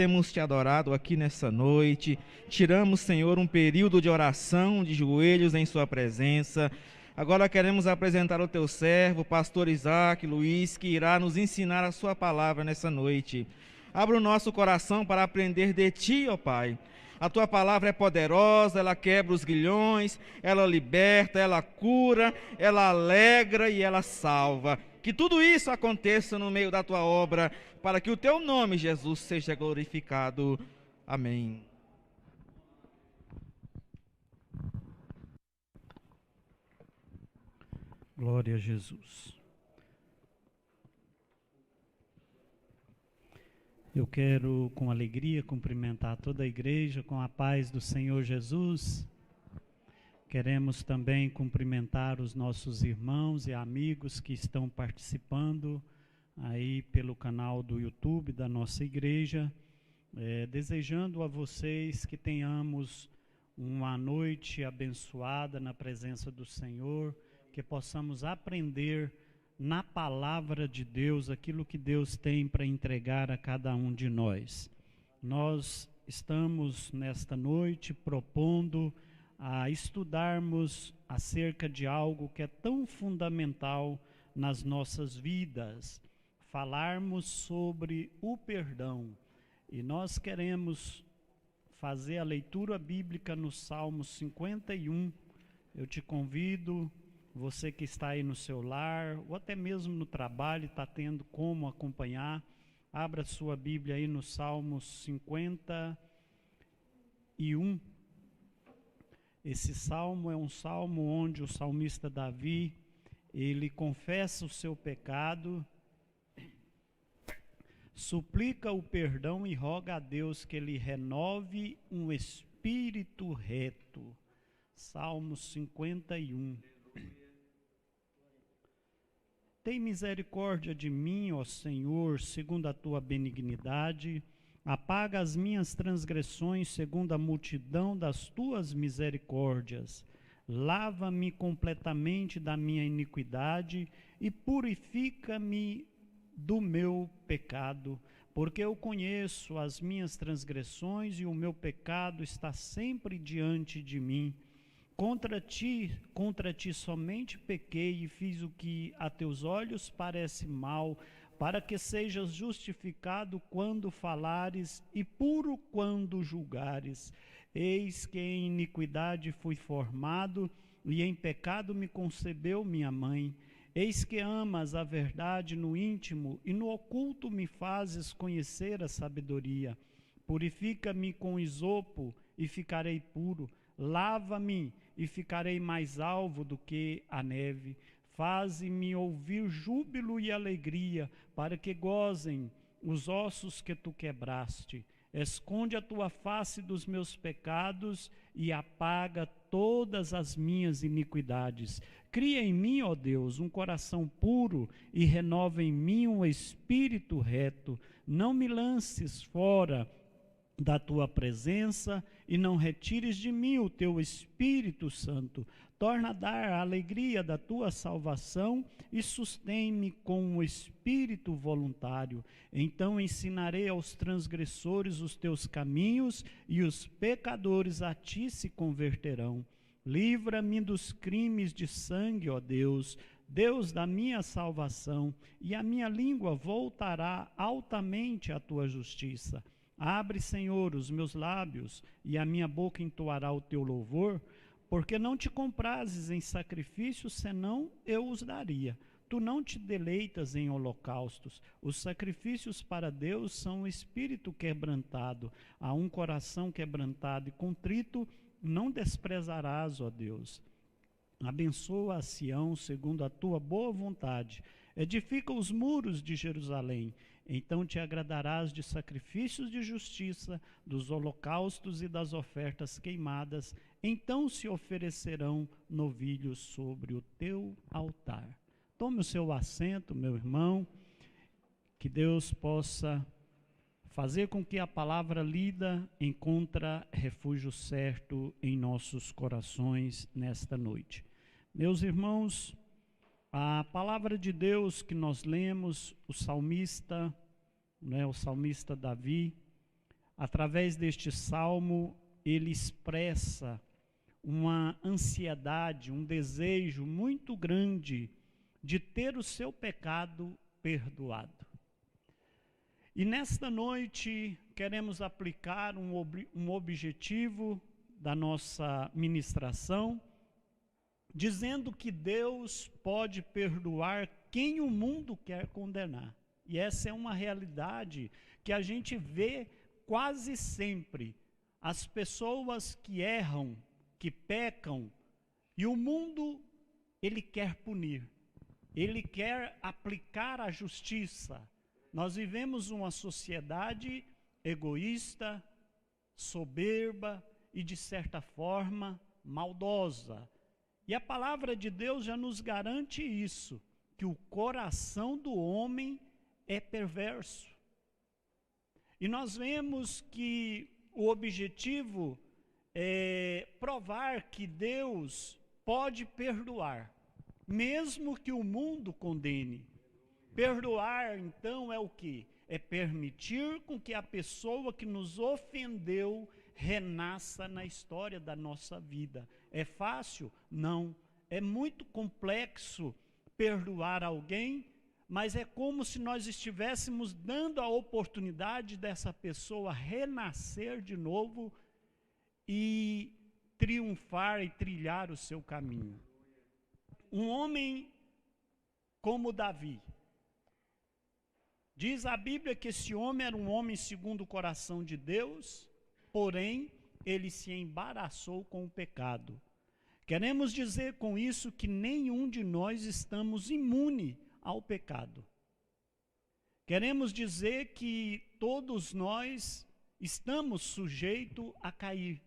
Temos te adorado aqui nessa noite. Tiramos, Senhor, um período de oração, de joelhos em sua presença. Agora queremos apresentar o teu servo, pastor Isaac Luiz, que irá nos ensinar a sua palavra nessa noite. Abra o nosso coração para aprender de ti, ó Pai. A tua palavra é poderosa, ela quebra os grilhões, ela liberta, ela cura, ela alegra e ela salva. Que tudo isso aconteça no meio da tua obra, para que o teu nome, Jesus, seja glorificado. Amém. Glória a Jesus. Eu quero, com alegria, cumprimentar toda a igreja com a paz do Senhor Jesus. Queremos também cumprimentar os nossos irmãos e amigos que estão participando aí pelo canal do YouTube da nossa igreja, desejando a vocês que tenhamos uma noite abençoada na presença do Senhor, que possamos aprender na palavra de Deus aquilo que Deus tem para entregar a cada um de nós. Nós estamos nesta noite propondo a estudarmos acerca de algo que é tão fundamental nas nossas vidas, falarmos sobre o perdão. E nós queremos fazer a leitura bíblica no Salmo 51. Eu te convido, você que está aí no seu lar, ou até mesmo no trabalho, está tendo como acompanhar, abra sua Bíblia aí no Salmo 51. Esse salmo é um salmo onde o salmista Davi, ele confessa o seu pecado, suplica o perdão e roga a Deus que ele renove um espírito reto. Salmo 51. Tem misericórdia de mim, ó Senhor, segundo a tua benignidade. Apaga as minhas transgressões segundo a multidão das tuas misericórdias. Lava-me completamente da minha iniquidade e purifica-me do meu pecado, porque eu conheço as minhas transgressões e o meu pecado está sempre diante de mim. Contra ti somente pequei e fiz o que a teus olhos parece mal, para que sejas justificado quando falares e puro quando julgares. Eis que em iniquidade fui formado, e em pecado me concebeu minha mãe. Eis que amas a verdade no íntimo, e no oculto me fazes conhecer a sabedoria. Purifica-me com isopo, e ficarei puro. Lava-me, e ficarei mais alvo do que a neve. Faze-me ouvir júbilo e alegria, para que gozem os ossos que tu quebraste. Esconde a tua face dos meus pecados e apaga todas as minhas iniquidades. Cria em mim, ó Deus, um coração puro e renova em mim um espírito reto. Não me lances fora da tua presença e não retires de mim o teu Espírito Santo. Torna a dar a alegria da tua salvação e sustém-me com um espírito voluntário. Então ensinarei aos transgressores os teus caminhos e os pecadores a ti se converterão. Livra-me dos crimes de sangue, ó Deus, Deus da minha salvação, e a minha língua voltará altamente à tua justiça. Abre, Senhor, os meus lábios, e a minha boca entoará o teu louvor, porque não te comprases em sacrifícios, senão eu os daria. Tu não te deleitas em holocaustos. Os sacrifícios para Deus são o espírito quebrantado. A um coração quebrantado e contrito não desprezarás, ó Deus. Abençoa a Sião segundo a tua boa vontade. Edifica os muros de Jerusalém. Então te agradarás de sacrifícios de justiça, dos holocaustos e das ofertas queimadas. Então se oferecerão novilhos sobre o teu altar. Tome o seu assento, meu irmão, que Deus possa fazer com que a palavra lida encontre refúgio certo em nossos corações nesta noite. Meus irmãos, a palavra de Deus que nós lemos, o salmista Davi, Através deste salmo, ele expressa uma ansiedade, um desejo muito grande de ter o seu pecado perdoado. E nesta noite queremos aplicar um objetivo da nossa ministração, dizendo que Deus pode perdoar quem o mundo quer condenar. E essa é uma realidade que a gente vê quase sempre. As pessoas que erram, que pecam, e o mundo, ele quer punir, ele quer aplicar a justiça. Nós vivemos uma sociedade egoísta, soberba e, de certa forma, maldosa. E a palavra de Deus já nos garante isso, que o coração do homem é perverso. E nós vemos que o objetivo é provar que Deus pode perdoar, mesmo que o mundo condene. Perdoar, então, é o quê? É permitir com que a pessoa que nos ofendeu renasça na história da nossa vida. É fácil? Não. É muito complexo perdoar alguém, mas é como se nós estivéssemos dando a oportunidade dessa pessoa renascer de novo e triunfar e trilhar o seu caminho. Um homem como Davi. Diz a Bíblia que esse homem era um homem segundo o coração de Deus, porém, ele se embaraçou com o pecado. Queremos dizer com isso que nenhum de nós estamos imune ao pecado. Queremos dizer que todos nós estamos sujeitos a cair.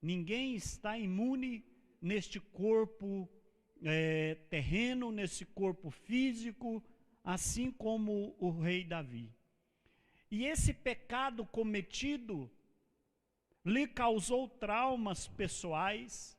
Ninguém está imune neste corpo terreno, nesse corpo físico, assim como o rei Davi. E esse pecado cometido lhe causou traumas pessoais,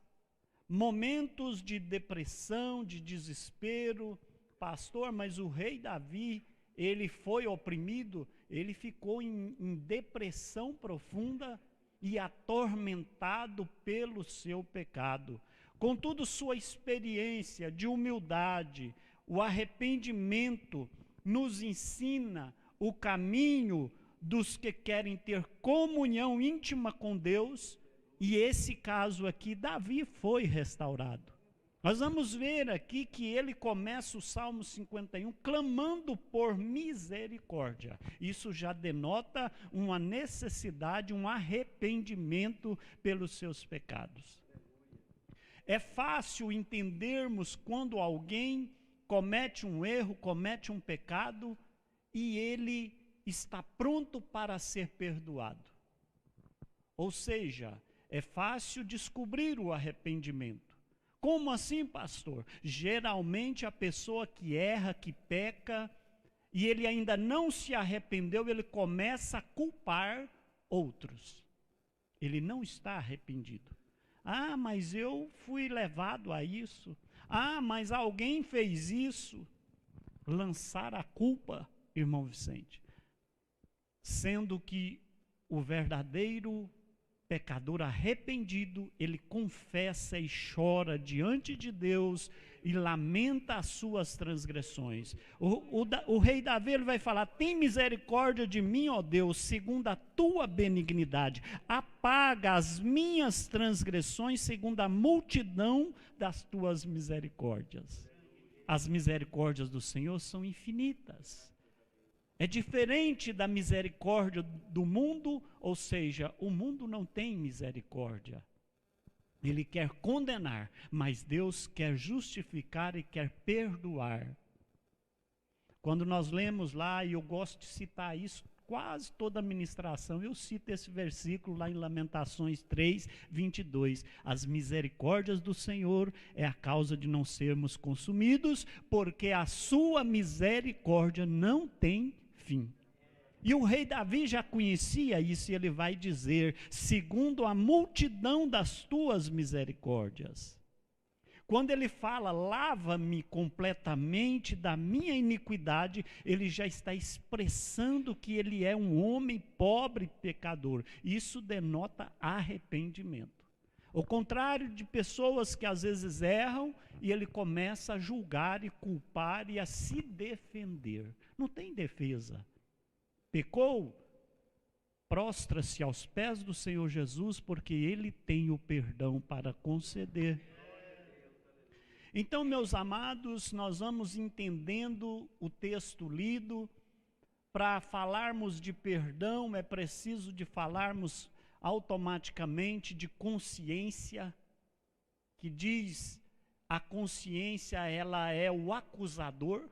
momentos de depressão, de desespero. Pastor, mas o rei Davi, ele foi oprimido, ele ficou em depressão profunda e atormentado pelo seu pecado. Contudo, sua experiência de humildade, o arrependimento, nos ensina o caminho dos que querem ter comunhão íntima com Deus, e esse caso aqui, Davi foi restaurado. Nós vamos ver aqui que ele começa o Salmo 51 clamando por misericórdia. Isso já denota uma necessidade, um arrependimento pelos seus pecados. É fácil entendermos quando alguém comete um erro, comete um pecado, e ele está pronto para ser perdoado. Ou seja, é fácil descobrir o arrependimento. Como assim, pastor? Geralmente a pessoa que erra, que peca, e ele ainda não se arrependeu, ele começa a culpar outros. Ele não está arrependido. Ah, mas eu fui levado a isso. Ah, mas alguém fez isso. Lançar a culpa, irmão Vicente, sendo que o verdadeiro pecador arrependido, ele confessa e chora diante de Deus e lamenta as suas transgressões. O rei Davi, ele vai falar: tem misericórdia de mim, ó Deus, segundo a tua benignidade. Apaga as minhas transgressões segundo a multidão das tuas misericórdias. As misericórdias do Senhor são infinitas. É diferente da misericórdia do mundo, ou seja, o mundo não tem misericórdia. Ele quer condenar, mas Deus quer justificar e quer perdoar. Quando nós lemos lá, e eu gosto de citar isso, quase toda a ministração, eu cito esse versículo lá em Lamentações 3, 22. As misericórdias do Senhor é a causa de não sermos consumidos, porque a sua misericórdia não tem fim. E o rei Davi já conhecia isso, e ele vai dizer: segundo a multidão das tuas misericórdias. Quando ele fala, lava-me completamente da minha iniquidade, ele já está expressando que ele é um homem pobre e pecador. Isso denota arrependimento. Ao contrário de pessoas que às vezes erram e ele começa a julgar e culpar e a se defender. Não tem defesa. Pecou, prostra-se aos pés do Senhor Jesus, porque ele tem o perdão para conceder. Então, meus amados, nós vamos entendendo o texto lido. Para falarmos de perdão, é preciso de falarmos automaticamente de consciência, que diz, a consciência, ela é o acusador,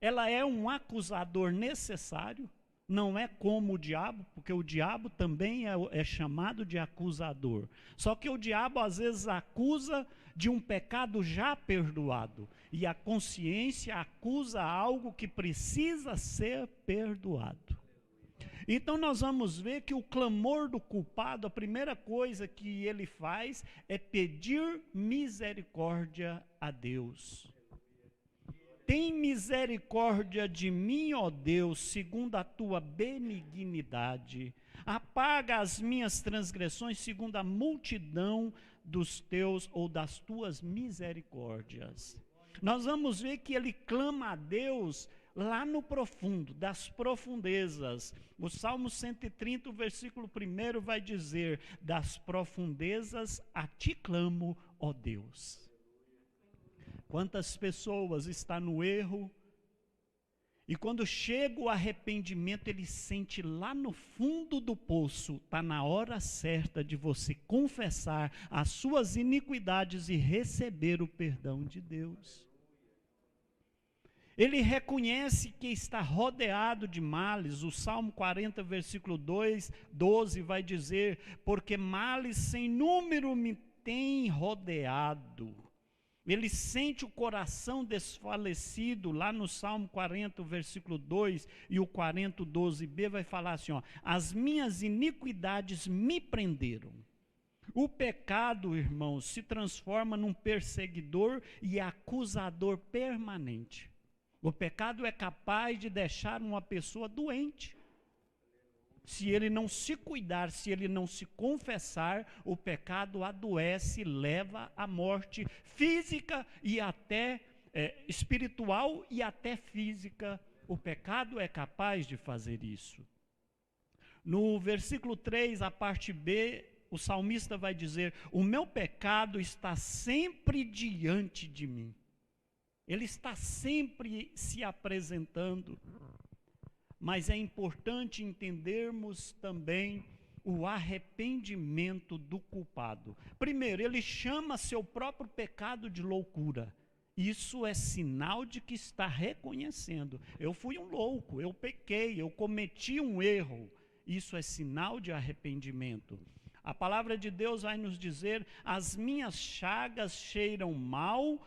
ela é um acusador necessário, não é como o diabo, porque o diabo também é chamado de acusador. Só que o diabo às vezes acusa de um pecado já perdoado, e a consciência acusa algo que precisa ser perdoado. Então nós vamos ver que o clamor do culpado, a primeira coisa que ele faz é pedir misericórdia a Deus. Tem misericórdia de mim, ó Deus, segundo a tua benignidade. Apaga as minhas transgressões segundo a multidão dos teus ou das tuas misericórdias. Nós vamos ver que ele clama a Deus lá no profundo, das profundezas. O Salmo 130, o versículo 1 vai dizer, das profundezas a ti clamo, ó Deus. Quantas pessoas estão no erro, e quando chega o arrependimento, ele sente lá no fundo do poço, está na hora certa de você confessar as suas iniquidades e receber o perdão de Deus. Ele reconhece que está rodeado de males. O Salmo 40, versículo 12 vai dizer, porque males sem número me têm rodeado. Ele sente o coração desfalecido, lá no Salmo 40, versículo 2, e o 40, 12b vai falar assim, ó, as minhas iniquidades me prenderam. O pecado, irmãos, se transforma num perseguidor e acusador permanente. O pecado é capaz de deixar uma pessoa doente. Se ele não se cuidar, se ele não se confessar, o pecado adoece, leva à morte física e até espiritual e até física. O pecado é capaz de fazer isso. No versículo 3, a parte B, o salmista vai dizer, o meu pecado está sempre diante de mim. Ele está sempre se apresentando. Mas é importante entendermos também o arrependimento do culpado. Primeiro, ele chama seu próprio pecado de loucura. Isso é sinal de que está reconhecendo. Eu fui um louco, eu pequei, eu cometi um erro. Isso é sinal de arrependimento. A palavra de Deus vai nos dizer, as minhas chagas cheiram mal,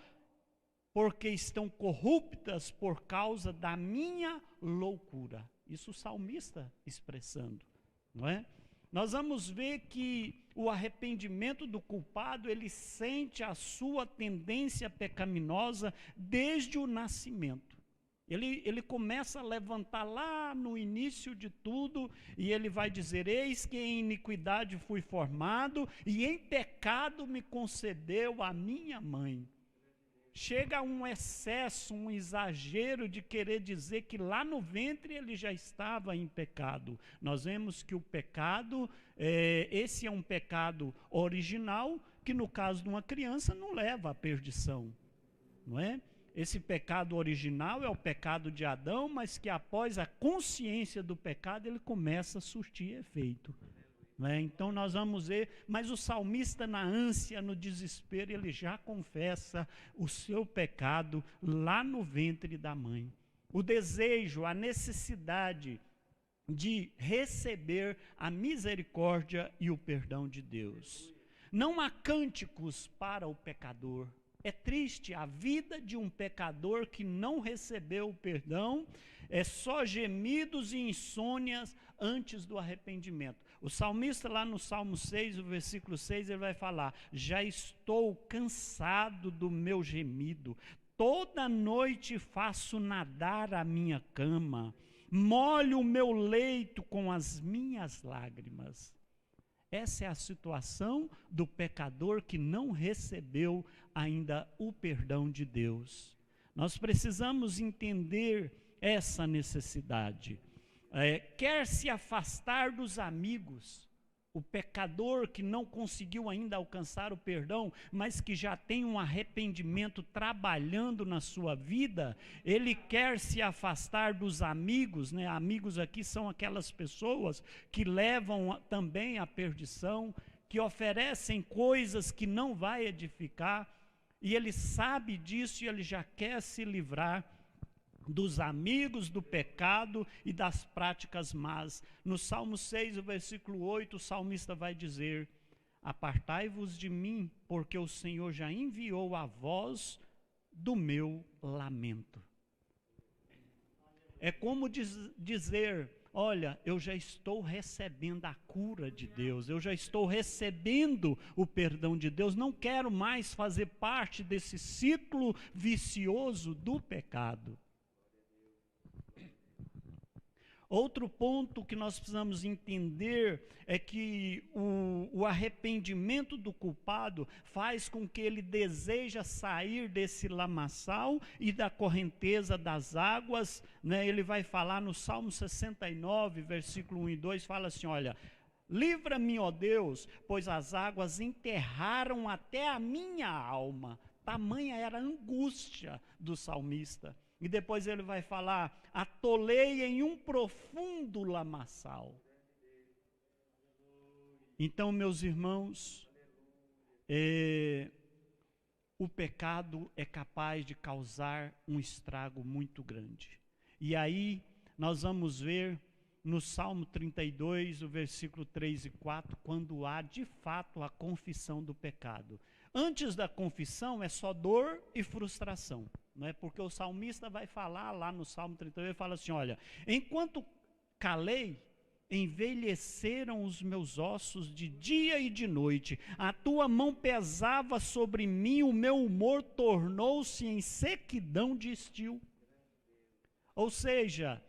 porque estão corruptas por causa da minha loucura. Isso o salmista expressando, não é? Nós vamos ver que o arrependimento do culpado, ele sente a sua tendência pecaminosa desde o nascimento. Ele começa a levantar lá no início de tudo, e ele vai dizer, eis que em iniquidade fui formado, e em pecado me concebeu a minha mãe. Chega a um excesso, um exagero de querer dizer que lá no ventre ele já estava em pecado. Nós vemos que o pecado, esse é um pecado original, que no caso de uma criança não leva à perdição, não é? Esse pecado original é o pecado de Adão, mas que após a consciência do pecado ele começa a surtir efeito. Então nós vamos ver, mas o salmista na ânsia, no desespero, ele já confessa o seu pecado lá no ventre da mãe. O desejo, a necessidade de receber a misericórdia e o perdão de Deus. Não há cânticos para o pecador. É triste a vida de um pecador que não recebeu o perdão, é só gemidos e insônias antes do arrependimento. O salmista lá no Salmo 6, o versículo 6, ele vai falar: já estou cansado do meu gemido, toda noite faço nadar a minha cama, molho o meu leito com as minhas lágrimas. Essa é a situação do pecador que não recebeu ainda o perdão de Deus. Nós precisamos entender essa necessidade. Quer se afastar dos amigos, o pecador que não conseguiu ainda alcançar o perdão, mas que já tem um arrependimento trabalhando na sua vida, ele quer se afastar dos amigos, né? Amigos aqui são aquelas pessoas que levam também à perdição, que oferecem coisas que não vai edificar, e ele sabe disso e ele já quer se livrar dos amigos do pecado e das práticas más. No Salmo 6, o versículo 8, o salmista vai dizer: apartai-vos de mim, porque o Senhor já enviou a voz do meu lamento. É como dizer: olha, eu já estou recebendo a cura de Deus, eu já estou recebendo o perdão de Deus, não quero mais fazer parte desse ciclo vicioso do pecado. Outro ponto que nós precisamos entender é que o arrependimento do culpado faz com que ele deseja sair desse lamaçal e da correnteza das águas, né? Ele vai falar no Salmo 69, versículo 1 e 2, fala assim: olha, livra-me, ó Deus, pois as águas enterraram até a minha alma. Tamanha era a angústia do salmista. E depois ele vai falar: atolei em um profundo lamaçal. Então, meus irmãos, o pecado é capaz de causar um estrago muito grande. E aí, nós vamos ver no Salmo 32, o versículo 3 e 4, quando há de fato a confissão do pecado. Antes da confissão é só dor e frustração. Não é? Porque o salmista vai falar lá no Salmo 32, ele fala assim: olha, enquanto calei, envelheceram os meus ossos de dia e de noite, a tua mão pesava sobre mim, o meu humor tornou-se em sequidão de estio. Ou seja,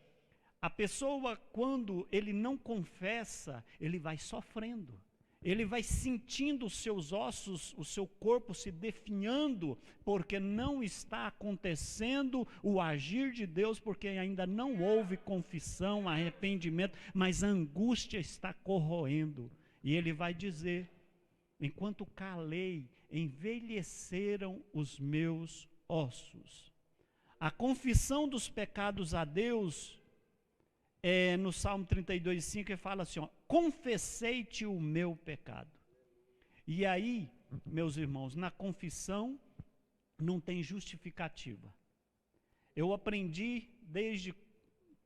a pessoa, quando ele não confessa, ele vai sofrendo. Ele vai sentindo os seus ossos, o seu corpo se definhando, porque não está acontecendo o agir de Deus, porque ainda não houve confissão, arrependimento, mas a angústia está corroendo. E ele vai dizer: enquanto calei, envelheceram os meus ossos. A confissão dos pecados a Deus, no Salmo 32, 5, ele fala assim: ó, confessei-te o meu pecado. E aí, meus irmãos, na confissão não tem justificativa. Eu aprendi desde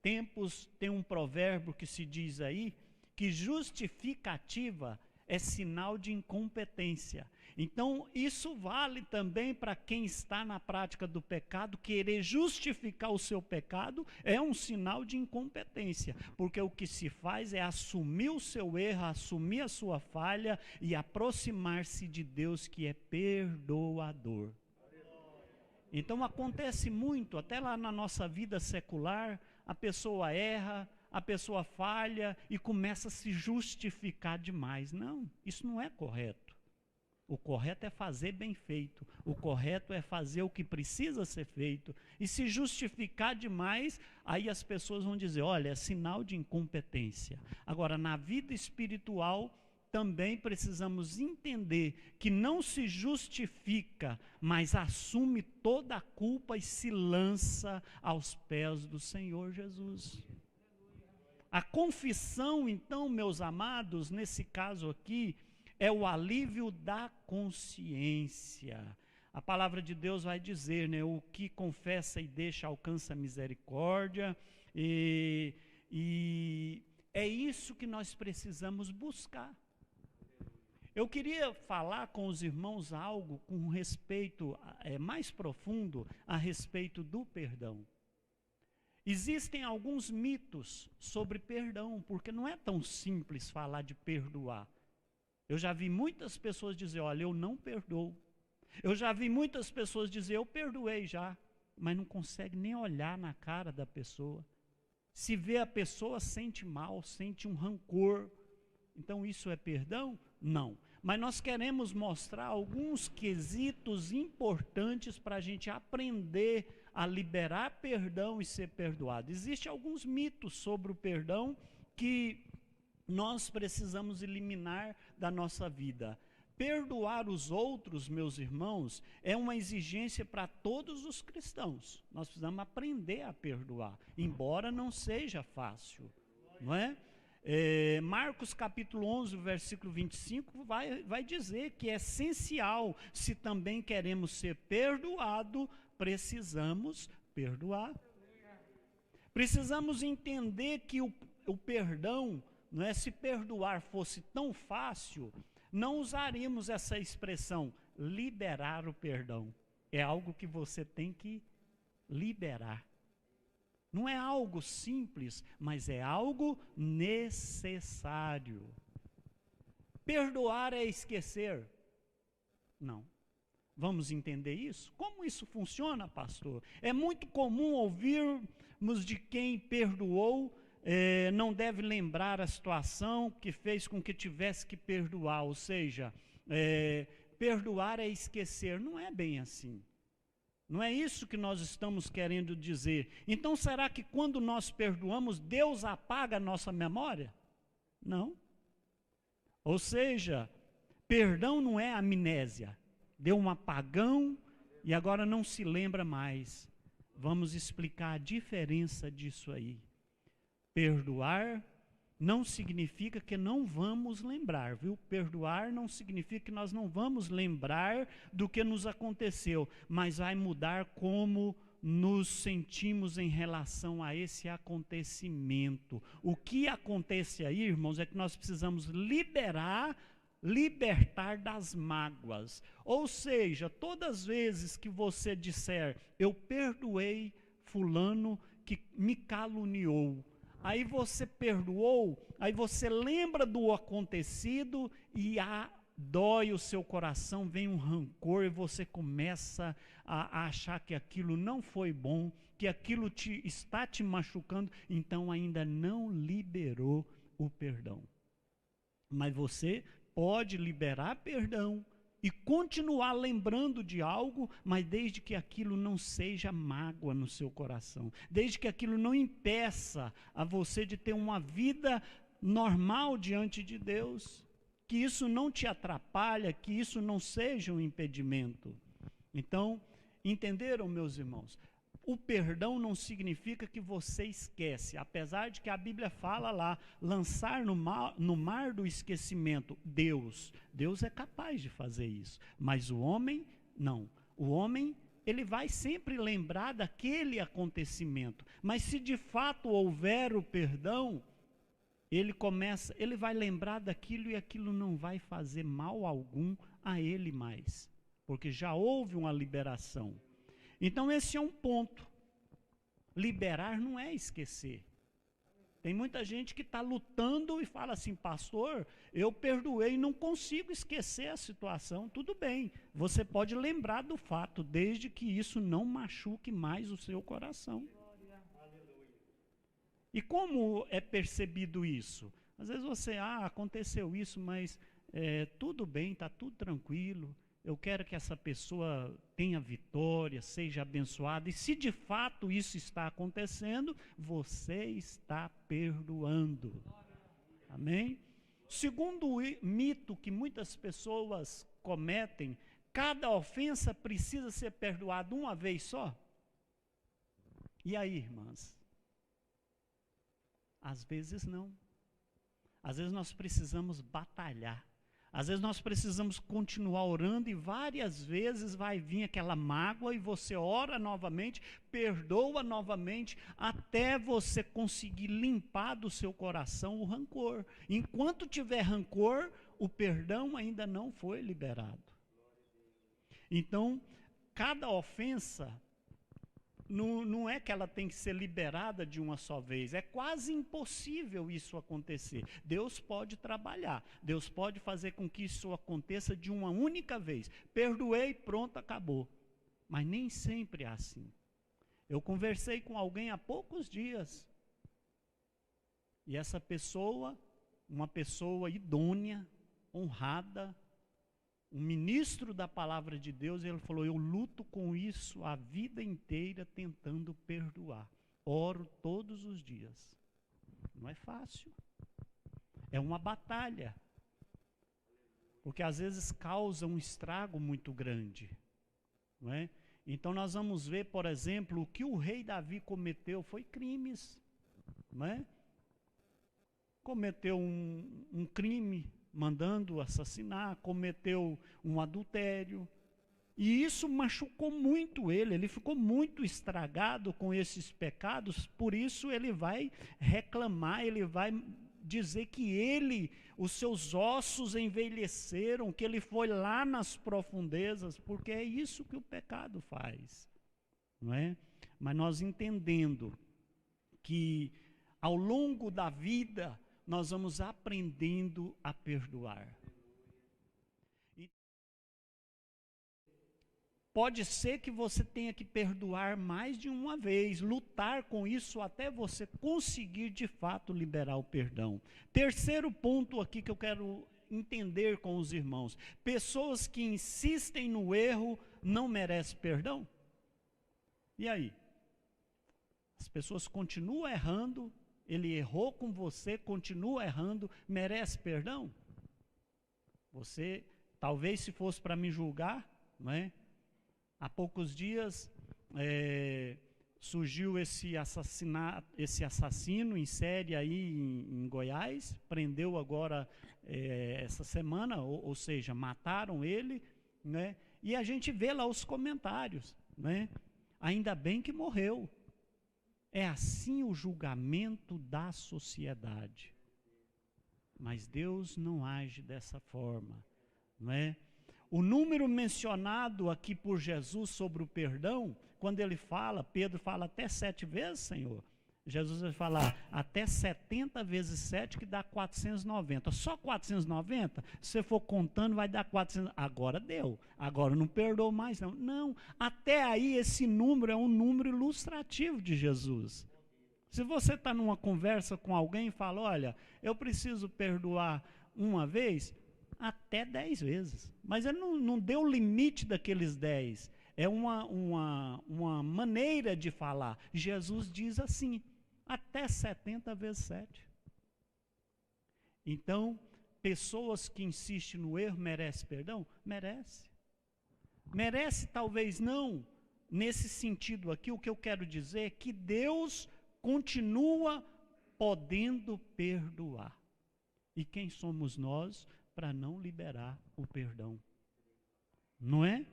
tempos, tem um provérbio que se diz aí, que justificativa é sinal de incompetência. Então, isso vale também para quem está na prática do pecado. Querer justificar o seu pecado é um sinal de incompetência, porque o que se faz é assumir o seu erro, assumir a sua falha e aproximar-se de Deus, que é perdoador. Então, acontece muito, até lá na nossa vida secular, a pessoa erra, a pessoa falha e começa a se justificar demais. Não, isso não é correto. O correto é fazer bem feito. O correto é fazer o que precisa ser feito. E se justificar demais, aí as pessoas vão dizer: olha, é sinal de incompetência. Agora, na vida espiritual, também precisamos entender que não se justifica, mas assume toda a culpa e se lança aos pés do Senhor Jesus. A confissão, então, meus amados, nesse caso aqui, é o alívio da consciência. A palavra de Deus vai dizer, né, o que confessa e deixa alcança misericórdia, e é isso que nós precisamos buscar. Eu queria falar com os irmãos algo com respeito mais profundo a respeito do perdão. Existem alguns mitos sobre perdão, porque não é tão simples falar de perdoar. Eu já vi muitas pessoas dizer, olha, eu não perdoo. Eu já vi muitas pessoas dizer, eu perdoei já, mas não consegue nem olhar na cara da pessoa. Se vê a pessoa, sente mal, sente um rancor. Então isso é perdão? Não. Mas nós queremos mostrar alguns quesitos importantes para a gente aprender a liberar perdão e ser perdoado. Existem alguns mitos sobre o perdão que nós precisamos eliminar da nossa vida. Perdoar os outros, meus irmãos, é uma exigência para todos os cristãos. Nós precisamos aprender a perdoar, embora não seja fácil, não é? Marcos capítulo 11, versículo 25, vai dizer que é essencial, se também queremos ser perdoados, precisamos perdoar. Precisamos entender que o perdão, não é, se perdoar fosse tão fácil, não usaríamos essa expressão, liberar o perdão. É algo que você tem que liberar. Não é algo simples, mas é algo necessário. Perdoar é esquecer? Não. Vamos entender isso? Como isso funciona, pastor? É muito comum ouvirmos de quem perdoou, não deve lembrar a situação que fez com que tivesse que perdoar. Ou seja, perdoar é esquecer. Não é bem assim. Não é isso que nós estamos querendo dizer. Então, será que quando nós perdoamos, Deus apaga a nossa memória? Não. Ou seja, perdão não é amnésia. Deu um apagão e agora não se lembra mais. Vamos explicar a diferença disso aí. Perdoar não significa que não vamos lembrar, viu? Perdoar não significa que nós não vamos lembrar do que nos aconteceu, mas vai mudar como nos sentimos em relação a esse acontecimento. O que acontece aí, irmãos, é que nós precisamos libertar das mágoas. Ou seja, todas as vezes que você disser, eu perdoei fulano que me caluniou, aí você perdoou, aí você lembra do acontecido e dói o seu coração, vem um rancor e você começa a achar que aquilo não foi bom, que aquilo está te machucando, então ainda não liberou o perdão. Mas você pode liberar perdão e continuar lembrando de algo, mas desde que aquilo não seja mágoa no seu coração, desde que aquilo não impeça a você de ter uma vida normal diante de Deus, que isso não te atrapalha, que isso não seja um impedimento. Então, entenderam, meus irmãos? O perdão não significa que você esquece, apesar de que a Bíblia fala lá, lançar no mar do esquecimento, Deus é capaz de fazer isso, mas o homem não. O homem, ele vai sempre lembrar daquele acontecimento, mas se de fato houver o perdão, ele vai lembrar daquilo e aquilo não vai fazer mal algum a ele mais, porque já houve uma liberação. Então esse é um ponto. Liberar não é esquecer. Tem muita gente que está lutando e fala assim, pastor, eu perdoei e não consigo esquecer a situação. Tudo bem, você pode lembrar do fato, desde que isso não machuque mais o seu coração. E como é percebido isso? Às vezes você, aconteceu isso, mas tudo bem, está tudo tranquilo. Eu quero que essa pessoa tenha vitória, seja abençoada. E se de fato isso está acontecendo, você está perdoando. Amém? Segundo mito que muitas pessoas cometem, cada ofensa precisa ser perdoada uma vez só. E aí, irmãs? Às vezes não. Às vezes nós precisamos batalhar. Às vezes nós precisamos continuar orando e várias vezes vai vir aquela mágoa e você ora novamente, perdoa novamente, até você conseguir limpar do seu coração o rancor. Enquanto tiver rancor, o perdão ainda não foi liberado. Então, cada ofensa não é que ela tem que ser liberada de uma só vez. É quase impossível isso acontecer. Deus pode trabalhar. Deus pode fazer com que isso aconteça de uma única vez. Perdoei, pronto, acabou. Mas nem sempre é assim. Eu conversei com alguém há poucos dias. E essa pessoa, uma pessoa idônea, honrada, um ministro da palavra de Deus, ele falou: eu luto com isso a vida inteira tentando perdoar. Oro todos os dias. Não é fácil. É uma batalha. Porque às vezes causa um estrago muito grande. Não é? Então nós vamos ver, por exemplo, o que o rei Davi cometeu foi crimes. Não é? Cometeu um crime mandando assassinar, cometeu um adultério, e isso machucou muito ele ficou muito estragado com esses pecados, por isso ele vai reclamar, ele vai dizer que os seus ossos envelheceram, que ele foi lá nas profundezas, porque é isso que o pecado faz, não é? Mas nós entendendo que ao longo da vida, nós vamos aprendendo a perdoar. E pode ser que você tenha que perdoar mais de uma vez, lutar com isso até você conseguir de fato liberar o perdão. Terceiro ponto aqui que eu quero entender com os irmãos: pessoas que insistem no erro não merecem perdão? E aí? As pessoas continuam errando. Ele errou com você, continua errando, merece perdão? Você, talvez se fosse para me julgar, não é? Há poucos dias surgiu esse assassino em série aí em Goiás, prendeu agora essa semana, ou seja, mataram ele, né? E a gente vê lá os comentários, né? Ainda bem que morreu. É assim o julgamento da sociedade. Mas Deus não age dessa forma, não é? O número mencionado aqui por Jesus sobre o perdão, quando ele fala, Pedro fala até 7 vezes, Senhor. Jesus vai falar até 70 vezes 7, que dá 490. Só 490? Se você for contando, vai dar 400. Agora deu. Agora não perdoou mais, não. Não, até aí esse número é um número ilustrativo de Jesus. Se você está numa conversa com alguém e fala: olha, eu preciso perdoar uma vez, até 10 vezes. Mas ele não deu o limite daqueles 10. É uma maneira de falar. Jesus diz assim: até 70 vezes 7. Então, pessoas que insistem no erro merecem perdão? Merece. Merece talvez não, nesse sentido aqui, o que eu quero dizer é que Deus continua podendo perdoar. E quem somos nós para não liberar o perdão? Não é?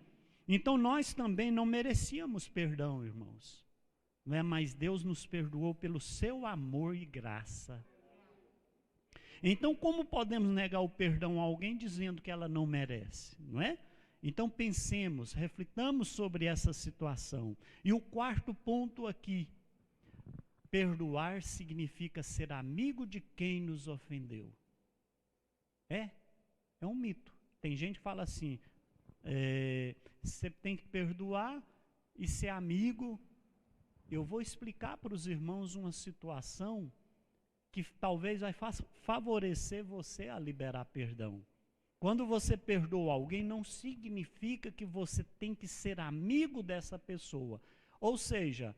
Então nós também não merecíamos perdão, irmãos. Não é? Mas Deus nos perdoou pelo seu amor e graça. Então, como podemos negar o perdão a alguém dizendo que ela não merece? Não é? Então pensemos, reflitamos sobre essa situação. E o quarto ponto aqui: perdoar significa ser amigo de quem nos ofendeu. É um mito. Tem gente que fala assim: você tem que perdoar e ser amigo. Eu vou explicar para os irmãos uma situação que talvez vai favorecer você a liberar perdão. Quando você perdoa alguém, não significa que você tem que ser amigo dessa pessoa. Ou seja,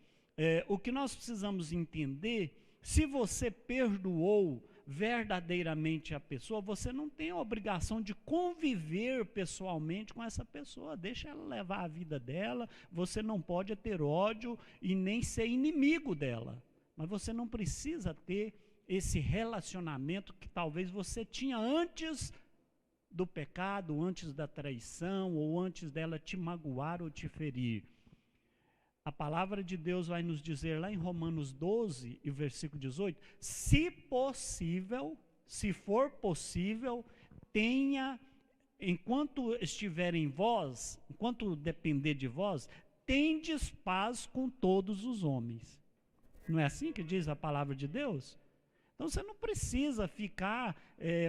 o que nós precisamos entender: se você perdoou verdadeiramente a pessoa, você não tem a obrigação de conviver pessoalmente com essa pessoa. Deixa ela levar a vida dela. Você não pode ter ódio e nem ser inimigo dela. Mas você não precisa ter esse relacionamento que talvez você tinha antes do pecado, antes da traição, ou antes dela te magoar ou te ferir. A palavra de Deus vai nos dizer lá em Romanos 12, e versículo 18, se possível, se for possível, tenha, enquanto estiver em vós, enquanto depender de vós, tendes paz com todos os homens. Não é assim que diz a palavra de Deus? Então você não precisa ficar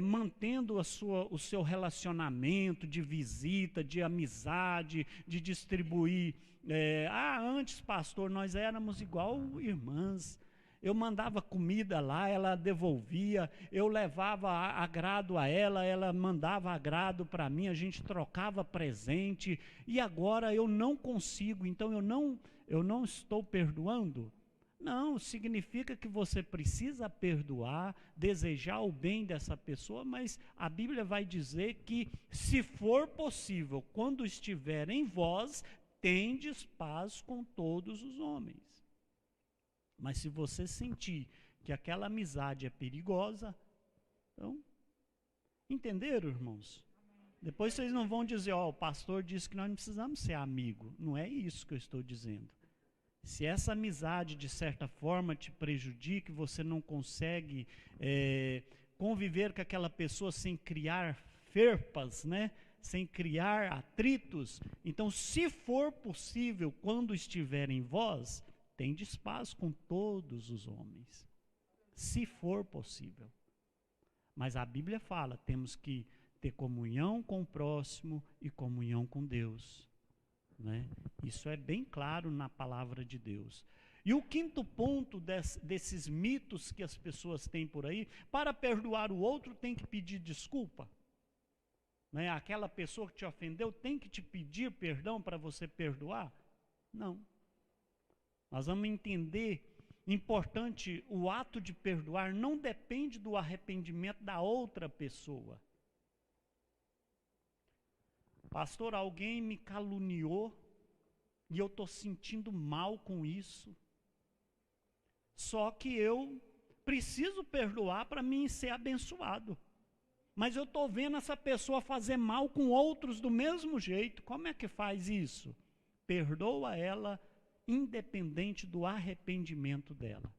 mantendo o seu relacionamento de visita, de amizade, de distribuir. Antes, pastor, nós éramos igual irmãs. Eu mandava comida lá, ela devolvia, eu levava agrado a ela, ela mandava agrado para mim, a gente trocava presente, e agora eu não consigo, então eu não estou perdoando. Não, significa que você precisa perdoar, desejar o bem dessa pessoa, mas a Bíblia vai dizer que, se for possível, quando estiver em vós, tendes paz com todos os homens. Mas se você sentir que aquela amizade é perigosa, então, entenderam, irmãos? Depois vocês não vão dizer, o pastor disse que nós não precisamos ser amigo. Não é isso que eu estou dizendo. Se essa amizade, de certa forma, te prejudica, você não consegue conviver com aquela pessoa sem criar ferpas, né? Sem criar atritos, então, se for possível, quando estiver em vós, tendes paz com todos os homens. Se for possível. Mas a Bíblia fala, temos que ter comunhão com o próximo e comunhão com Deus. Né? Isso é bem claro na palavra de Deus. E o quinto ponto desses mitos que as pessoas têm por aí, para perdoar o outro tem que pedir desculpa. Né? Aquela pessoa que te ofendeu tem que te pedir perdão para você perdoar? Não. Nós vamos entender, importante, o ato de perdoar não depende do arrependimento da outra pessoa. Pastor, alguém me caluniou e eu estou sentindo mal com isso. Só que eu preciso perdoar para mim ser abençoado. Mas eu estou vendo essa pessoa fazer mal com outros do mesmo jeito. Como é que faz isso? Perdoa ela, independente do arrependimento dela.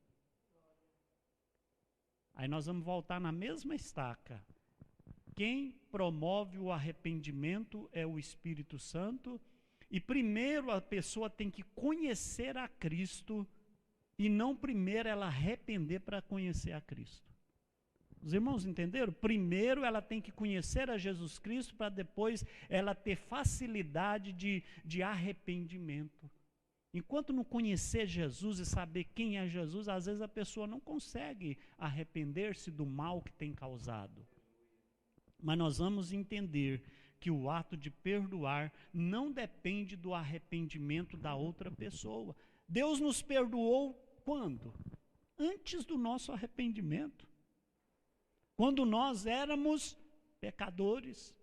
Aí nós vamos voltar na mesma estaca. Quem promove o arrependimento é o Espírito Santo, e primeiro a pessoa tem que conhecer a Cristo, e não primeiro ela arrepender para conhecer a Cristo. Os irmãos entenderam? Primeiro ela tem que conhecer a Jesus Cristo, para depois ela ter facilidade de arrependimento. Enquanto não conhecer Jesus e saber quem é Jesus, às vezes a pessoa não consegue arrepender-se do mal que tem causado. Mas nós vamos entender que o ato de perdoar não depende do arrependimento da outra pessoa. Deus nos perdoou quando? Antes do nosso arrependimento. Quando nós éramos pecadores.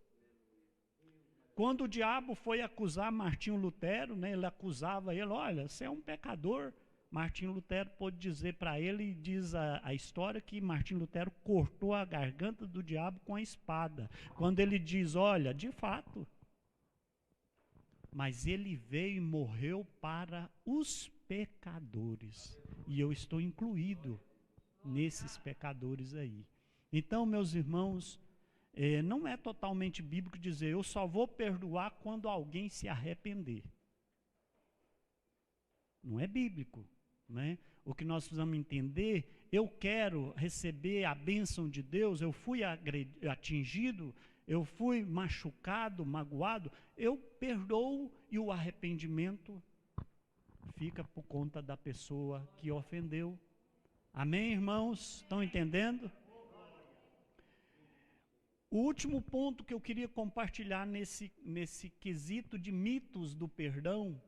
Quando o diabo foi acusar Martinho Lutero, né, ele acusava ele, olha, você é um pecador. Martinho Lutero pôde dizer para ele, diz a história, que Martinho Lutero cortou a garganta do diabo com a espada. Quando ele diz, olha, de fato, mas ele veio e morreu para os pecadores. E eu estou incluído nesses pecadores aí. Então, meus irmãos, não é totalmente bíblico dizer, eu só vou perdoar quando alguém se arrepender. Não é bíblico. Né? O que nós precisamos entender, eu quero receber a bênção de Deus, eu fui atingido, eu fui machucado, magoado, eu perdoo, e o arrependimento fica por conta da pessoa que ofendeu. Amém, irmãos? Estão entendendo? O último ponto que eu queria compartilhar nesse quesito de mitos do perdão: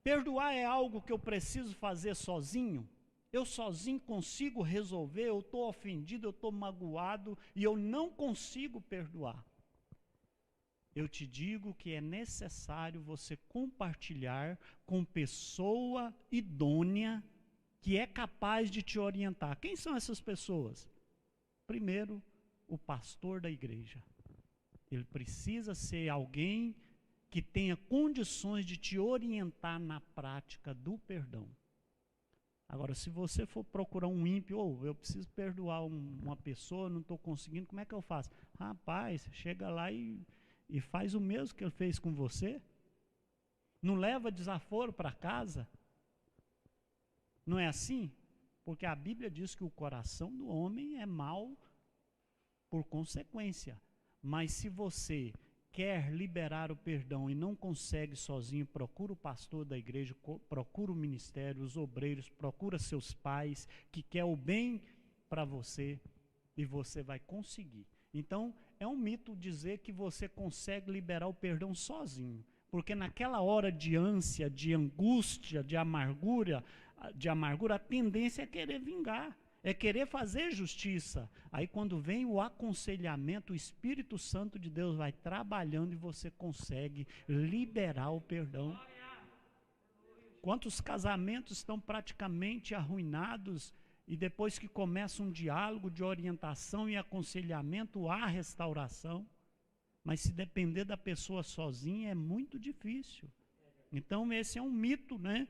perdoar é algo que eu preciso fazer sozinho? Eu sozinho consigo resolver? Eu estou ofendido, eu estou magoado e eu não consigo perdoar. Eu te digo que é necessário você compartilhar com pessoa idônea que é capaz de te orientar. Quem são essas pessoas? Primeiro, o pastor da igreja. Ele precisa ser alguém que tenha condições de te orientar na prática do perdão. Agora, se você for procurar um ímpio, eu preciso perdoar uma pessoa, não estou conseguindo, como é que eu faço? Rapaz, chega lá e faz o mesmo que ele fez com você. Não leva desaforo para casa? Não é assim? Porque a Bíblia diz que o coração do homem é mau por consequência. Mas se você quer liberar o perdão e não consegue sozinho, procura o pastor da igreja, procura o ministério, os obreiros, procura seus pais, que quer o bem para você, e você vai conseguir. Então, é um mito dizer que você consegue liberar o perdão sozinho, porque naquela hora de ânsia, de angústia, de amargura, a tendência é querer vingar, é querer fazer justiça. Aí quando vem o aconselhamento, o Espírito Santo de Deus vai trabalhando e você consegue liberar o perdão. Quantos casamentos estão praticamente arruinados e depois que começa um diálogo de orientação e aconselhamento, há restauração. Mas se depender da pessoa sozinha é muito difícil. Então esse é um mito, né?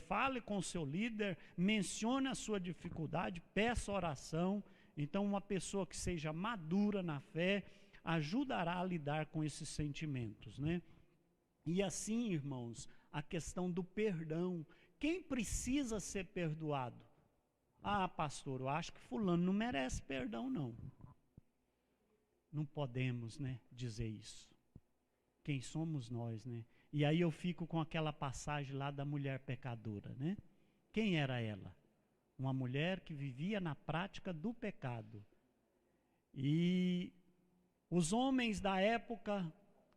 Fale com o seu líder, mencione a sua dificuldade, peça oração. Então uma pessoa que seja madura na fé ajudará a lidar com esses sentimentos, né? E assim, irmãos, a questão do perdão. Quem precisa ser perdoado? Ah, pastor, eu acho que fulano não merece perdão, não. Não podemos, né, dizer isso. Quem somos nós, né? E aí eu fico com aquela passagem lá da mulher pecadora, né? Quem era ela? Uma mulher que vivia na prática do pecado. E os homens da época,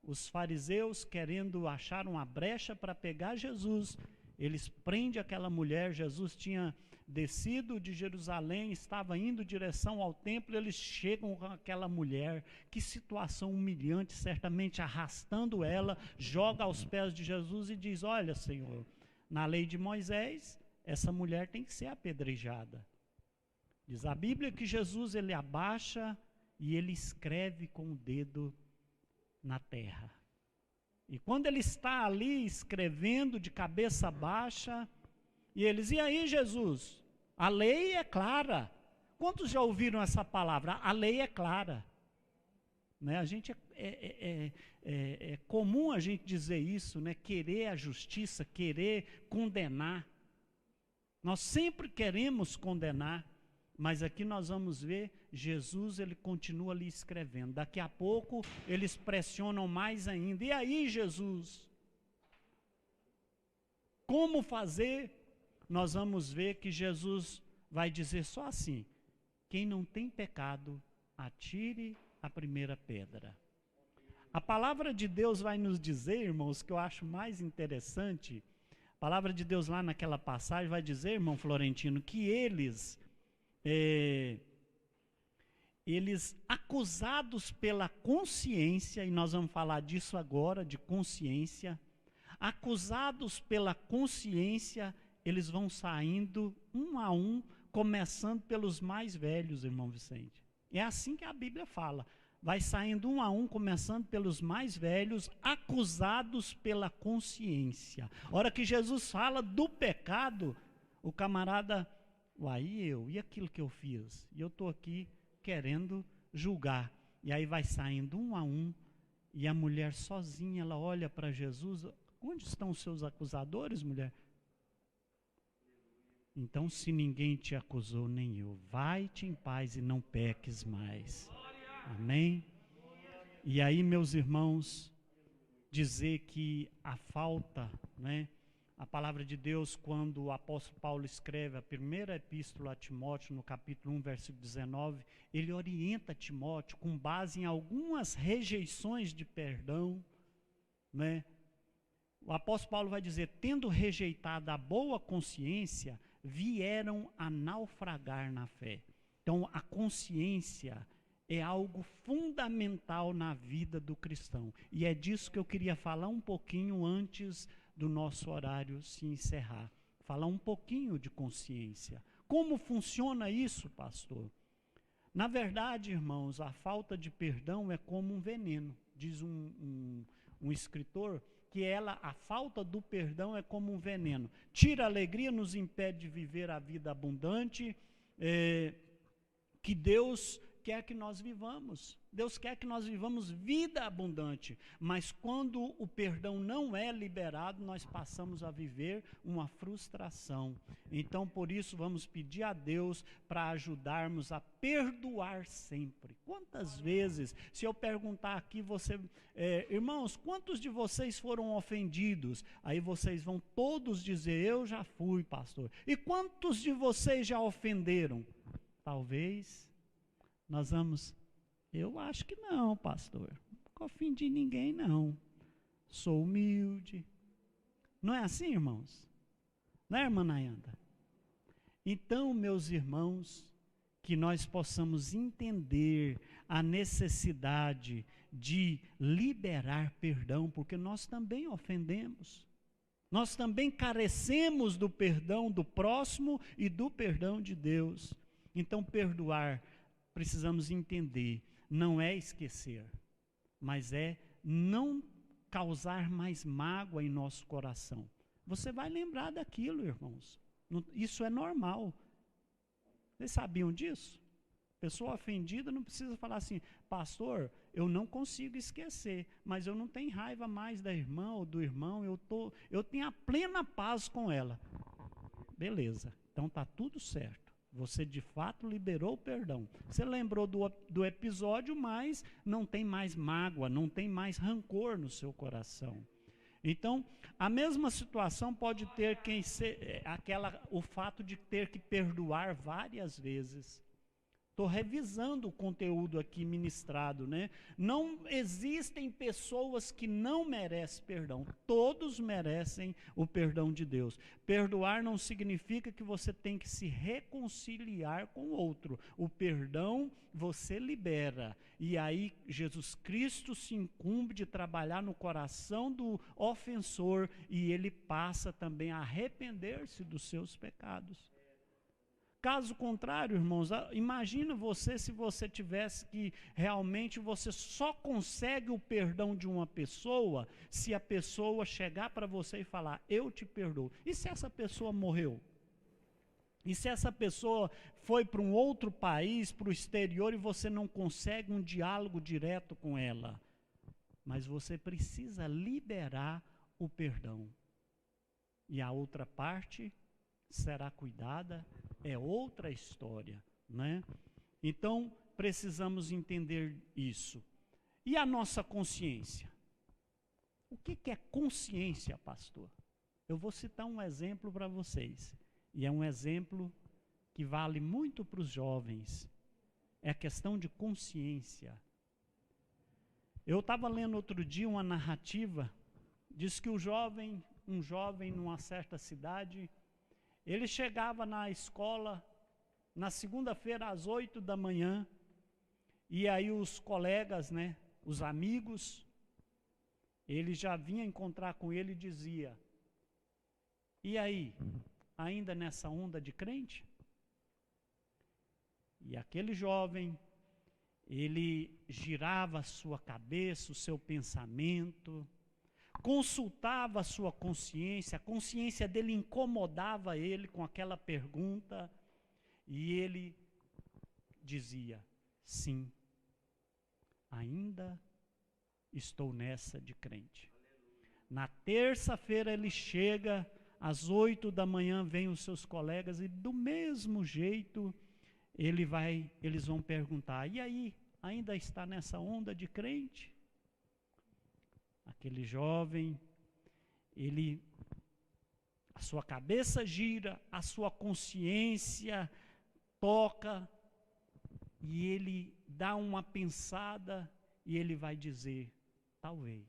os fariseus, querendo achar uma brecha para pegar Jesus, eles prendem aquela mulher. Jesus tinha descido de Jerusalém, estava indo em direção ao templo, eles chegam com aquela mulher, que situação humilhante, certamente arrastando ela, joga aos pés de Jesus e diz: olha, Senhor, na lei de Moisés, essa mulher tem que ser apedrejada. Diz a Bíblia que Jesus, ele abaixa e ele escreve com o dedo na terra. E quando ele está ali escrevendo de cabeça baixa, e eles: e aí, Jesus? A lei é clara. Quantos já ouviram essa palavra? A lei é clara. Né? A gente é comum a gente dizer isso, né? Querer a justiça, querer condenar. Nós sempre queremos condenar, mas aqui nós vamos ver, Jesus, ele continua ali escrevendo. Daqui a pouco eles pressionam mais ainda. E aí, Jesus? Como fazer? Nós vamos ver que Jesus vai dizer só assim: quem não tem pecado, atire a primeira pedra. A palavra de Deus vai nos dizer, irmãos, que eu acho mais interessante. A palavra de Deus lá naquela passagem vai dizer, irmão Florentino, que eles acusados pela consciência, e nós vamos falar disso agora, de consciência, acusados pela consciência, eles vão saindo um a um, começando pelos mais velhos, irmão Vicente. É assim que a Bíblia fala. Vai saindo um a um, começando pelos mais velhos, acusados pela consciência. A hora que Jesus fala do pecado, o camarada: uai, e aquilo que eu fiz? E eu estou aqui querendo julgar. E aí vai saindo um a um, e a mulher sozinha, ela olha para Jesus: onde estão os seus acusadores, mulher? Então, se ninguém te acusou, nem eu, vai-te em paz e não peques mais. Amém? E aí, meus irmãos, dizer que a falta, né? A palavra de Deus, quando o apóstolo Paulo escreve a primeira epístola a Timóteo, no capítulo 1, versículo 19, ele orienta Timóteo com base em algumas rejeições de perdão, né? O apóstolo Paulo vai dizer: tendo rejeitado a boa consciência, vieram a naufragar na fé. Então, a consciência é algo fundamental na vida do cristão. E é disso que eu queria falar um pouquinho antes do nosso horário se encerrar. Falar um pouquinho de consciência. Como funciona isso, pastor? Na verdade, irmãos, a falta de perdão é como um veneno. Diz um escritor que a falta do perdão é como um veneno. Tira a alegria, nos impede de viver a vida abundante que Deus quer que nós vivamos. Deus quer que nós vivamos vida abundante, mas quando o perdão não é liberado, nós passamos a viver uma frustração. Então, por isso, vamos pedir a Deus para ajudarmos a perdoar sempre. Quantas vezes, se eu perguntar aqui, irmãos, quantos de vocês foram ofendidos? Aí vocês vão todos dizer, eu já fui, pastor. E quantos de vocês já ofenderam? Talvez nós vamos, eu acho que não, pastor, não ofendi ninguém não, sou humilde. Não é assim, irmãos? Não é, irmã Nayanda? Então, meus irmãos, que nós possamos entender a necessidade de liberar perdão, porque nós também ofendemos. Nós também carecemos do perdão do próximo e do perdão de Deus. Então, perdoar, precisamos entender, não é esquecer, mas é não causar mais mágoa em nosso coração. Você vai lembrar daquilo, irmãos. Isso é normal. Vocês sabiam disso? Pessoa ofendida não precisa falar assim, pastor, eu não consigo esquecer, mas eu não tenho raiva mais da irmã ou do irmão, eu tenho a plena paz com ela. Beleza, então está tudo certo. Você de fato liberou o perdão. Você lembrou do episódio, mas não tem mais mágoa, não tem mais rancor no seu coração. Então, a mesma situação pode ter o fato de ter que perdoar várias vezes. Estou revisando o conteúdo aqui ministrado, né? Não existem pessoas que não merecem perdão. Todos merecem o perdão de Deus. Perdoar não significa que você tem que se reconciliar com o outro. O perdão você libera. E aí Jesus Cristo se incumbe de trabalhar no coração do ofensor e ele passa também a arrepender-se dos seus pecados. Caso contrário, irmãos, imagina você se você tivesse que realmente você só consegue o perdão de uma pessoa se a pessoa chegar para você e falar, eu te perdoo. E se essa pessoa morreu? E se essa pessoa foi para um outro país, para o exterior, e você não consegue um diálogo direto com ela? Mas você precisa liberar o perdão. E a outra parte será cuidada, é outra história, né? Então, precisamos entender isso. E a nossa consciência? O que é consciência, pastor? Eu vou citar um exemplo para vocês, e é um exemplo que vale muito para os jovens. É a questão de consciência. Eu estava lendo outro dia uma narrativa, diz que um jovem numa certa cidade, ele chegava na escola na segunda-feira às 8 da manhã, e aí os colegas, né, os amigos, ele já vinha encontrar com ele e dizia, e aí, ainda nessa onda de crente? E aquele jovem, ele girava a sua cabeça, o seu pensamento, consultava a sua consciência, a consciência dele incomodava ele com aquela pergunta, e ele dizia, sim, ainda estou nessa de crente. Na terça-feira ele chega, às 8 da manhã vem os seus colegas, e do mesmo jeito eles vão perguntar, e aí, ainda está nessa onda de crente? Aquele jovem, a sua cabeça gira, a sua consciência toca, e ele dá uma pensada, e ele vai dizer, talvez.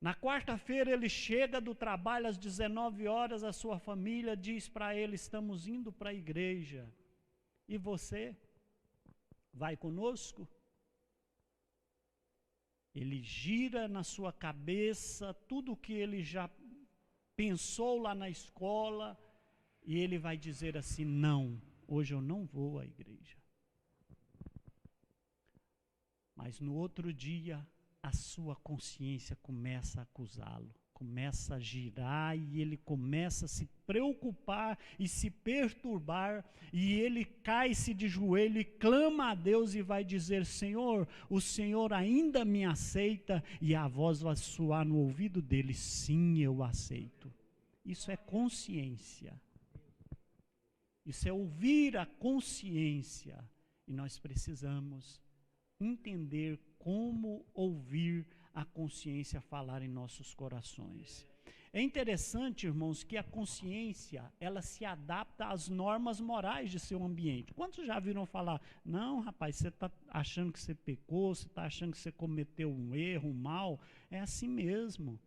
Na quarta-feira ele chega do trabalho às 19 horas, a sua família diz para ele, estamos indo para a igreja, e você vai conosco? Ele gira na sua cabeça tudo o que ele já pensou lá na escola, e ele vai dizer assim, não, hoje eu não vou à igreja. Mas no outro dia, a sua consciência começa a acusá-lo. começa a girar e ele começa a se preocupar e se perturbar, e ele cai-se de joelho e clama a Deus e vai dizer: Senhor, o Senhor ainda me aceita? E a voz vai soar no ouvido dele: sim, eu aceito. Isso é consciência. Isso é ouvir a consciência. E nós precisamos entender como ouvir a consciência falar em nossos corações. É interessante, irmãos, que a consciência, ela se adapta às normas morais de seu ambiente. Quantos já viram falar: não, rapaz, você está achando que você pecou, você está achando que você cometeu um erro, um mal? É assim mesmo.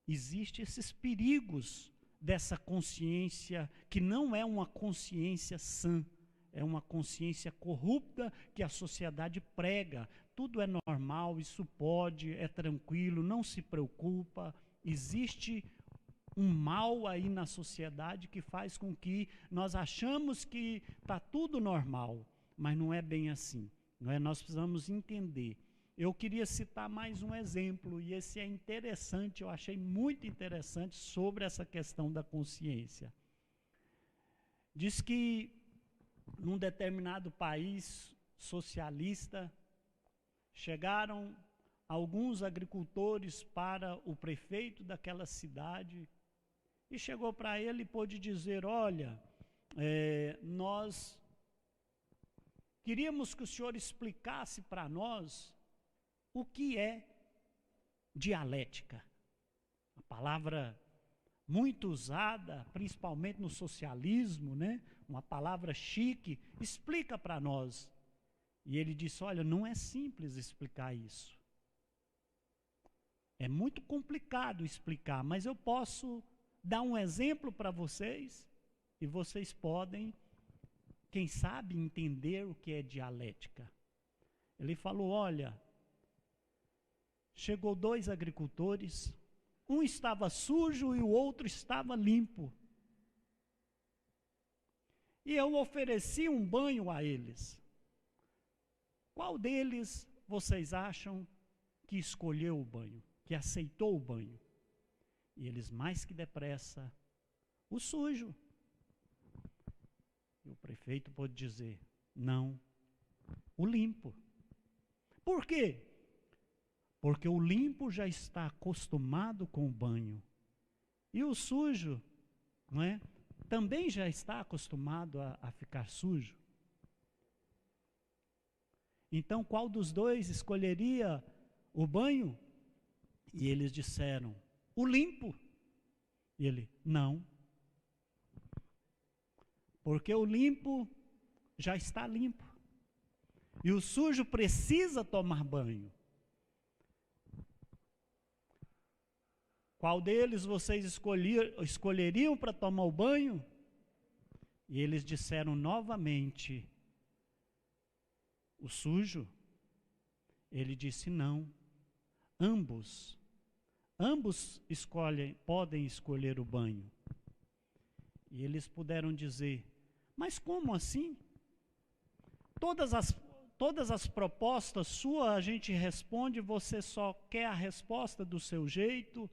Existem esses perigos dessa consciência, que não é uma consciência sã, é uma consciência corrupta que a sociedade prega. Tudo é normal, isso pode, é tranquilo, não se preocupa. Existe um mal aí na sociedade que faz com que nós achamos que está tudo normal, mas não é bem assim. Não é? Nós precisamos entender. Eu queria citar mais um exemplo, e esse é interessante, eu achei muito interessante sobre essa questão da consciência. Diz que num determinado país socialista, chegaram alguns agricultores para o prefeito daquela cidade e chegou para ele e pôde dizer: olha, nós queríamos que o senhor explicasse para nós o que é dialética. A palavra muito usada, principalmente no socialismo, né? Uma palavra chique. Explica para nós. E ele disse: olha, não é simples explicar isso. É muito complicado explicar, mas eu posso dar um exemplo para vocês, e vocês podem, quem sabe, entender o que é dialética. Ele falou: olha, chegou 2 agricultores, um estava sujo e o outro estava limpo. E eu ofereci um banho a eles. Qual deles vocês acham que escolheu o banho, que aceitou o banho? E eles, mais que depressa: o sujo. E o prefeito pôde dizer: não, o limpo. Por quê? Porque o limpo já está acostumado com o banho. E o sujo, não é? Também já está acostumado a ficar sujo. Então, qual dos dois escolheria o banho? E eles disseram: o limpo. E ele: não. Porque o limpo já está limpo. E o sujo precisa tomar banho. Qual deles vocês escolheriam para tomar o banho? E eles disseram novamente: o sujo. Ele disse: não, ambos podem escolher o banho. E eles puderam dizer: mas como assim? Todas as propostas suas a gente responde, você só quer a resposta do seu jeito.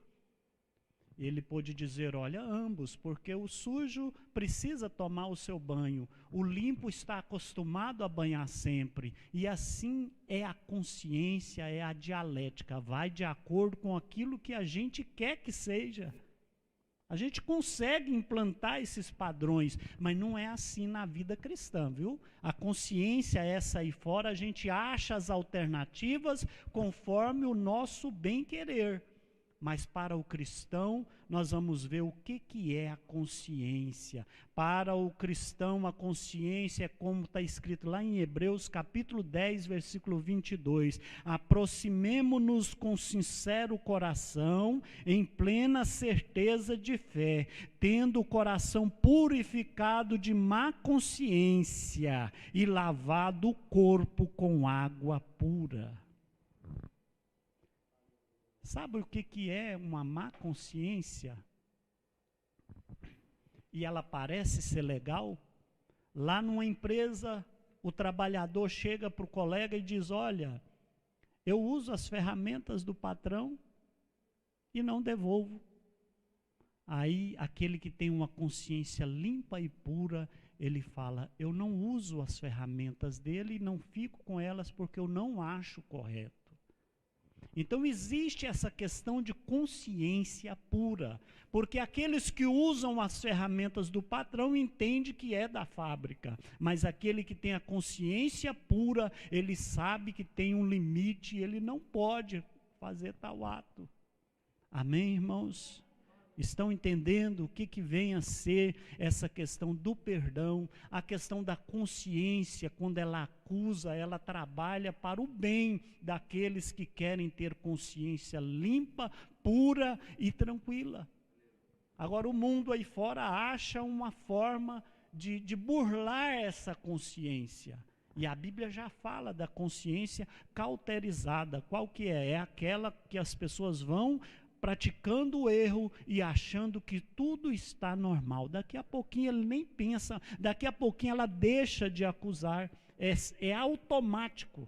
Ele pôde dizer: olha, ambos, porque o sujo precisa tomar o seu banho, o limpo está acostumado a banhar sempre. E assim é a consciência, é a dialética, vai de acordo com aquilo que a gente quer que seja. A gente consegue implantar esses padrões, mas não é assim na vida cristã, viu? A consciência é essa aí fora, a gente acha as alternativas conforme o nosso bem-querer. Mas para o cristão, nós vamos ver o que é a consciência. Para o cristão, a consciência é como está escrito lá em Hebreus, capítulo 10, versículo 22. Aproximemo-nos com sincero coração, em plena certeza de fé, tendo o coração purificado de má consciência e lavado o corpo com água pura. Sabe o que é uma má consciência? E ela parece ser legal? Lá numa empresa, o trabalhador chega para o colega e diz: olha, eu uso as ferramentas do patrão e não devolvo. Aí, aquele que tem uma consciência limpa e pura, ele fala, eu não uso as ferramentas dele e não fico com elas porque eu não acho correto. Então existe essa questão de consciência pura, porque aqueles que usam as ferramentas do patrão entendem que é da fábrica, mas aquele que tem a consciência pura, ele sabe que tem um limite, ele não pode fazer tal ato. Amém, irmãos? Estão entendendo o que vem a ser essa questão do perdão, a questão da consciência, quando ela acusa, ela trabalha para o bem daqueles que querem ter consciência limpa, pura e tranquila. Agora o mundo aí fora acha uma forma de burlar essa consciência. E a Bíblia já fala da consciência cauterizada. Qual que é? É aquela que as pessoas vão praticando o erro e achando que tudo está normal. Daqui a pouquinho ele nem pensa, daqui a pouquinho ela deixa de acusar. É automático.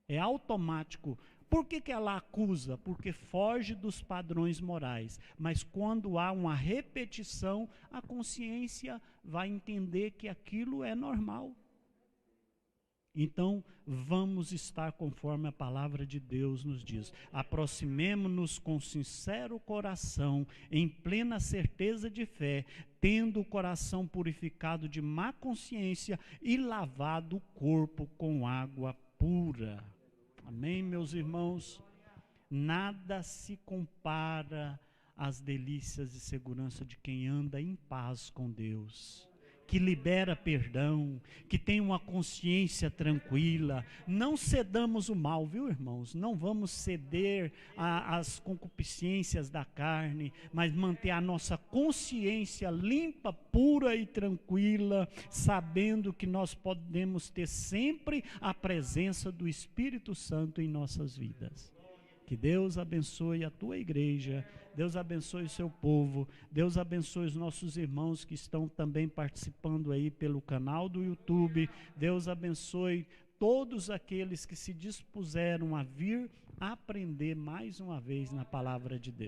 É automático. Por que ela acusa? Porque foge dos padrões morais. Mas quando há uma repetição, a consciência vai entender que aquilo é normal. Então, vamos estar conforme a palavra de Deus nos diz. Aproximemo-nos com sincero coração, em plena certeza de fé, tendo o coração purificado de má consciência e lavado o corpo com água pura. Amém, meus irmãos? Nada se compara às delícias e segurança de quem anda em paz com Deus, que libera perdão, que tem uma consciência tranquila. Não cedamos o mal, viu, irmãos? Não vamos ceder às concupiscências da carne, mas manter a nossa consciência limpa, pura e tranquila, sabendo que nós podemos ter sempre a presença do Espírito Santo em nossas vidas. Que Deus abençoe a tua igreja, Deus abençoe o seu povo, Deus abençoe os nossos irmãos que estão também participando aí pelo canal do YouTube, Deus abençoe todos aqueles que se dispuseram a vir aprender mais uma vez na palavra de Deus.